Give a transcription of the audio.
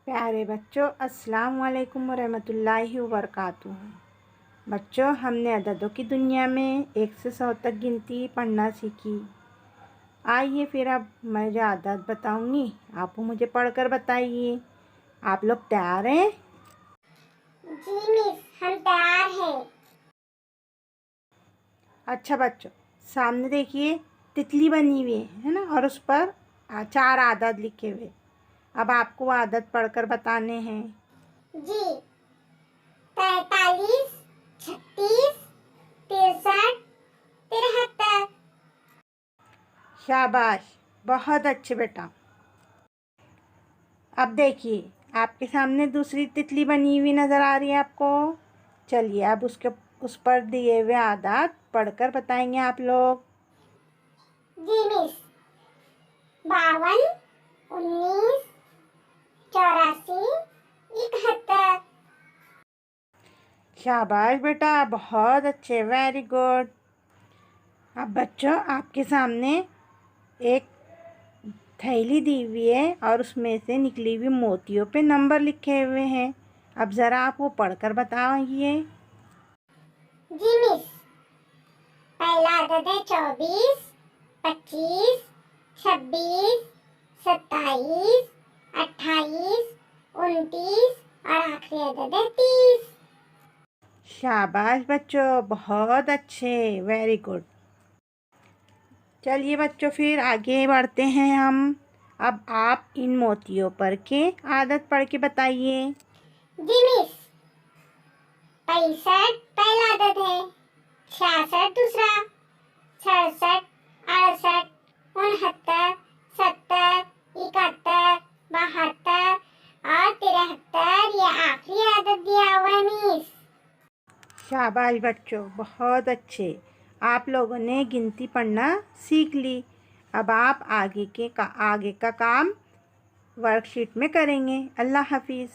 प्यारे बच्चों, अस्सलाम वालेकुम वरहमतुल्लाहि वबरकातुहू। बच्चों, हमने अददों की दुनिया में 1 से 100 तक गिनती पढ़ना सीखी। आइए फिर अब मैं जो आदत बताऊंगी आप मुझे पढ़कर बताइए। आप लोग तैयार हैं? जी मिस, हम तैयार हैं। अच्छा बच्चों, सामने देखिए तितली बनी हुई है ना, और उस पर 4 आदत लिखे हुए। अब आपको वो आदत पढ़कर बताने हैं। जी, 43, 36, 63, 73। शाबाश, बहुत अच्छे बेटा। अब देखिए आपके सामने दूसरी तितली बनी हुई नज़र आ रही है आपको। चलिए अब उस पर दिए हुए आदत पढ़कर बताएंगे आप लोग। जी मिस, 52, 19, 84, 71। शाबाश बेटा, बहुत अच्छे, वेरी गुड। अब बच्चों आपके सामने एक थैली दी हुई है और उसमें से निकली हुई मोतियों पे नंबर लिखे हुए हैं। अब ज़रा आप वो पढ़कर बताइए। जी मिस, पहला आदत है 24, 25, 26, 27, 28, 29 और आखिरी आदत है 30। शाबाश बच्चों, बहुत अच्छे, वेरी गुड। चलिए बच्चों फिर आगे बढ़ते हैं हम। अब आप इन मोतियों पर के आदत पढ़ के बताइए। जी मिस, 65 पहला आदत है, 66 दूसरा, 67, 68, 69, 70, 71, 72 और 73 ये आखिरी आदत दिया हुआ है मिस। शाबाश बच्चों, बहुत अच्छे, आप लोगों ने गिनती पढ़ना सीख ली। अब आप आगे का काम वर्कशीट में करेंगे। अल्लाह हाफिज़।